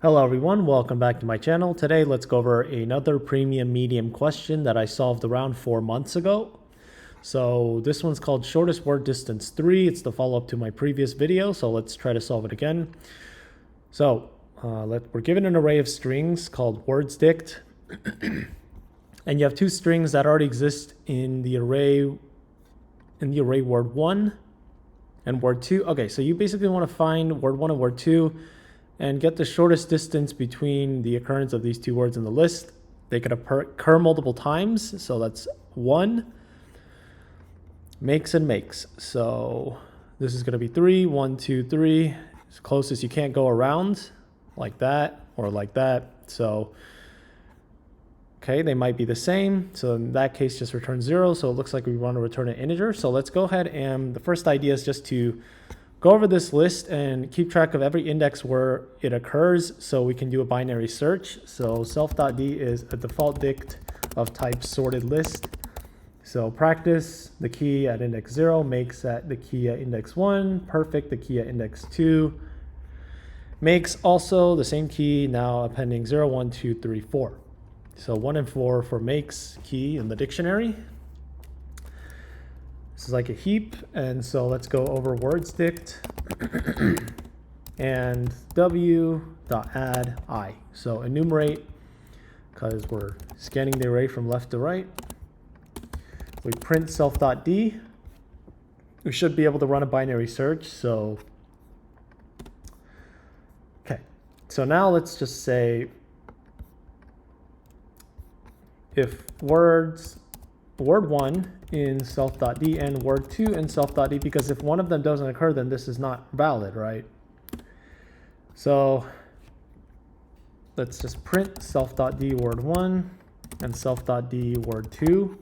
Hello everyone, welcome back to my channel. Today let's go over another premium medium question that I solved around 4 months ago. So this one's called shortest word distance 3. It's the follow-up to my previous video, so let's try to solve it again. So we're given an array of strings called words dict, and you have two strings that already exist in the array word 1 and word 2. Okay, so you basically want to find word 1 and word 2 and get the shortest distance between the occurrence of these two words in the list. They could occur multiple times, so that's 1. Makes and makes. So this is going to be 3, 1, 2, 3. As close as you can't go around, like that or like that. So, okay, they might be the same. So in that case, just return 0. So it looks like we want to return an integer. So let's go ahead, and the first idea is just to go over this list and keep track of every index where it occurs so we can do a binary search. So self.d is a default dict of type sorted list. So practice, the key at index 0, makes at the key at index 1, perfect, the key at index 2, makes also the same key, now appending 0, 1, 2, 3, 4. So 1 and 4 for makes key in the dictionary. This is like a heap, and so let's go over words dict and w.add I. So enumerate, because we're scanning the array from left to right. We print self.d. We should be able to run a binary search. So, okay. So now let's just say if word 1 in self.d and word 2 in self.d, because if one of them doesn't occur, then this is not valid, right? So let's just print self.d word 1 and self.d word 2.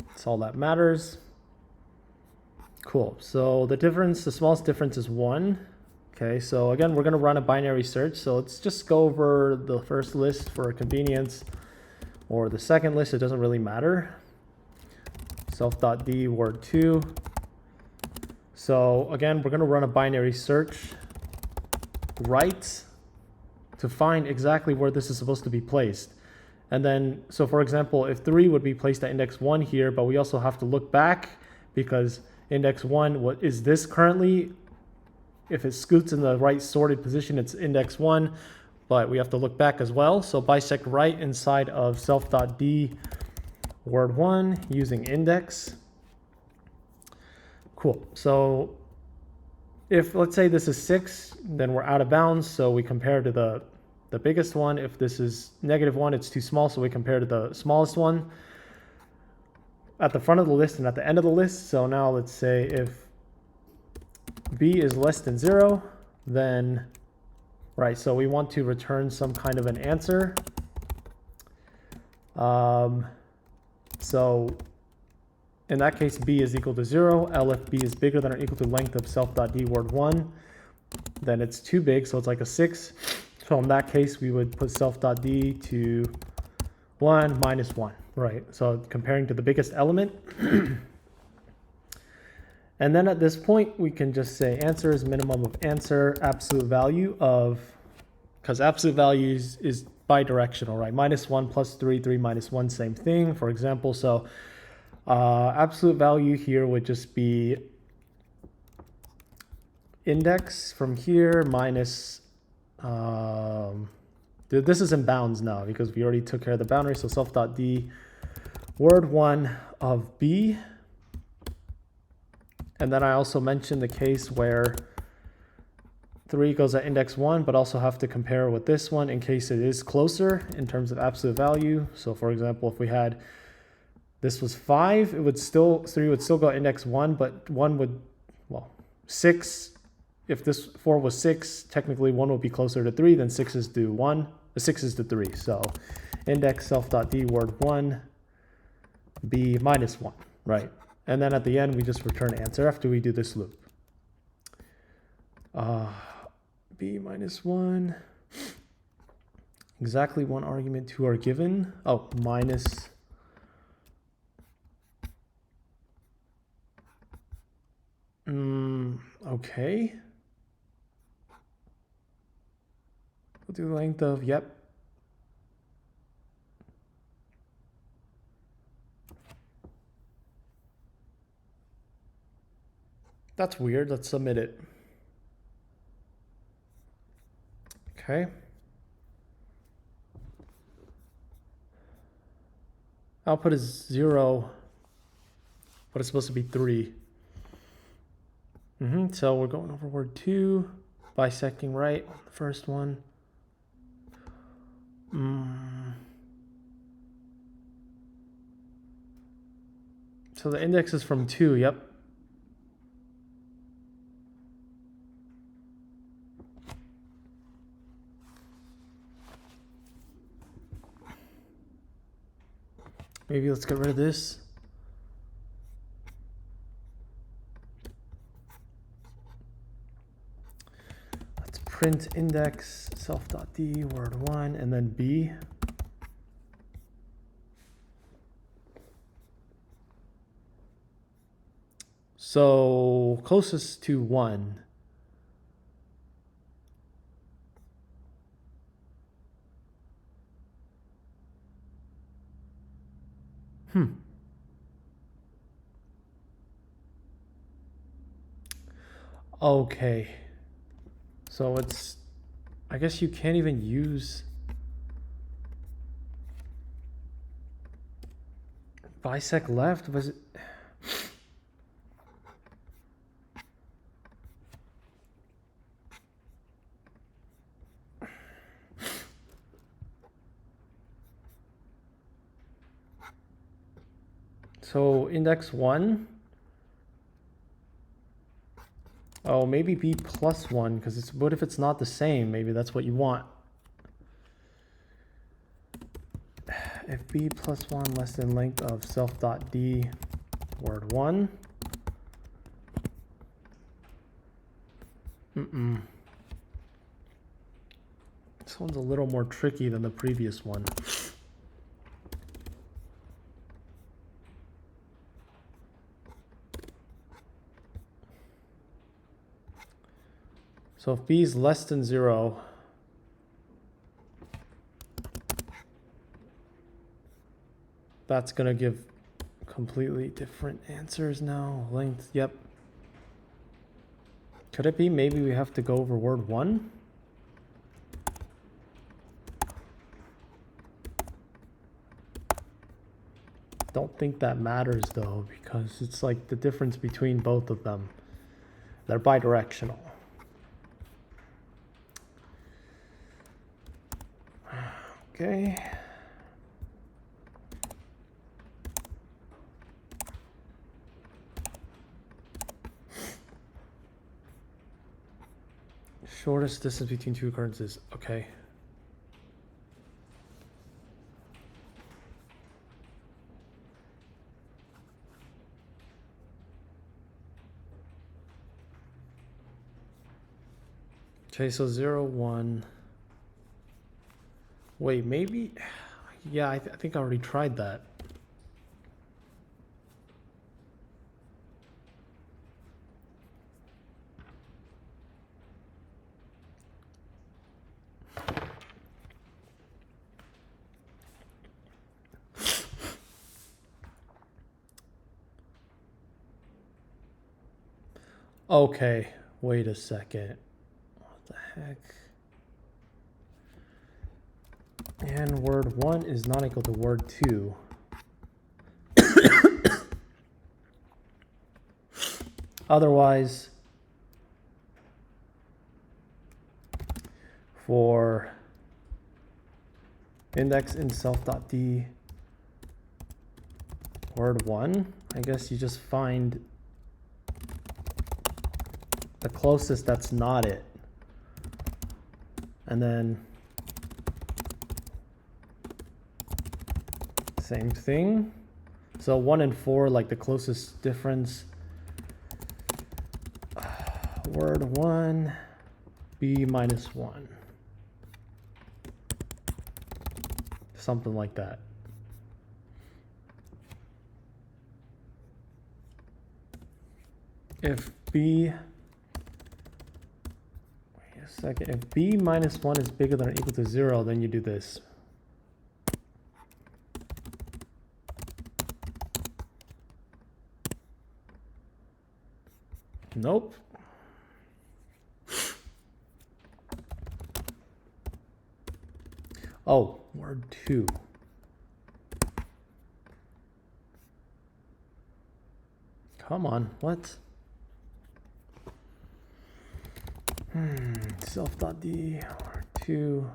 That's all that matters. Cool. So the smallest difference is 1. Okay, so again, we're going to run a binary search. So let's just go over the first list for convenience, or the second list, it doesn't really matter. Self.d word 2. So again, we're going to run a binary search right to find exactly where this is supposed to be placed. And then, so for example, if 3 would be placed at index 1 here, but we also have to look back because index 1, what is this currently? If it scoots in the right sorted position, it's index 1, but we have to look back as well. So bisect right inside of self.d word 1 using index. Cool. So if, let's say this is 6, then we're out of bounds. So we compare to the biggest one. If this is -1, it's too small. So we compare to the smallest one at the front of the list and at the end of the list. So now let's say if b is less than 0, then, right, so we want to return some kind of an answer. So in that case, b is equal to 0. If b is bigger than or equal to length of self.d word 1, then it's too big, so it's like a 6. So in that case, we would put self.d to 1 minus 1, right? So comparing to the biggest element. And then at this point, we can just say answer is minimum of answer, absolute value of, because absolute value is bidirectional, right? -1 plus 3, 3 minus 1, same thing, for example. So absolute value here would just be index from here minus, this is in bounds now because we already took care of the boundary. So self.d word 1 of b. And then I also mentioned the case where 3 goes at index 1, but also have to compare with this one in case it is closer in terms of absolute value. So for example, if we had, this was 5, 3 would still go at index 1, but 1 would, 6, if this 4 was 6, technically 1 would be closer to 3 than 6 is to 1, 6 is to 3. So index self.d word 1, b minus 1, right? And then at the end, we just return answer after we do this loop. B minus 1. Exactly one argument, 2 are given. Oh, minus. Okay. We'll do length of, yep. That's weird. Let's submit it. Okay. Output is 0, but it's supposed to be 3. So we're going over word 2, bisecting right, the first one. So the index is from 2, yep. Maybe let's get rid of this. Let's print index self.d word 1 and then b. So closest to 1. Okay. So it's, I guess you can't even use bisect left. Was it? So index 1. Oh, maybe b plus 1, because it's, what if it's not the same? Maybe that's what you want. If b plus 1 less than length of self.d word 1. This one's a little more tricky than the previous one. So if b is less than 0, that's going to give completely different answers now. Length, yep. Could it be maybe we have to go over word 1? Don't think that matters though, because it's like the difference between both of them. They're bidirectional. Okay. Shortest distance between two occurrences. Okay. Okay, so 0, 1. Wait, maybe? Yeah, I think I already tried that. Okay, wait a second. What the heck? And word 1 is not equal to word 2. Otherwise, for index in self.d word 1, I guess you just find the closest that's not it. And then same thing. So 1 and 4, like the closest difference. Word 1, b minus 1. Something like that. If b, a second. If b minus 1 is bigger than or equal to 0, then you do this. Nope. Oh, word 2. Come on, what? Self.d, word 2.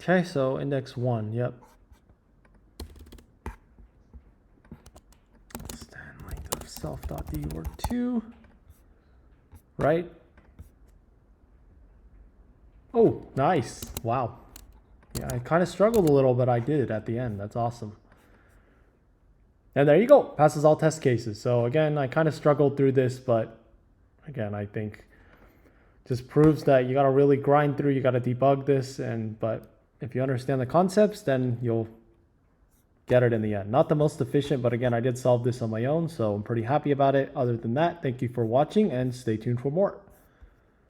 Okay, so index 1, yep. Stand length of self.d word 2. Right? Oh, nice. Wow. Yeah, I kind of struggled a little, but I did it at the end. That's awesome. And there you go. Passes all test cases. So again, I kind of struggled through this, but again, I think just proves that you got to really grind through. You got to debug this. But if you understand the concepts, then you'll get it in the end. Not the most efficient, but again, I did solve this on my own, so I'm pretty happy about it. Other than that, thank you for watching and stay tuned for more.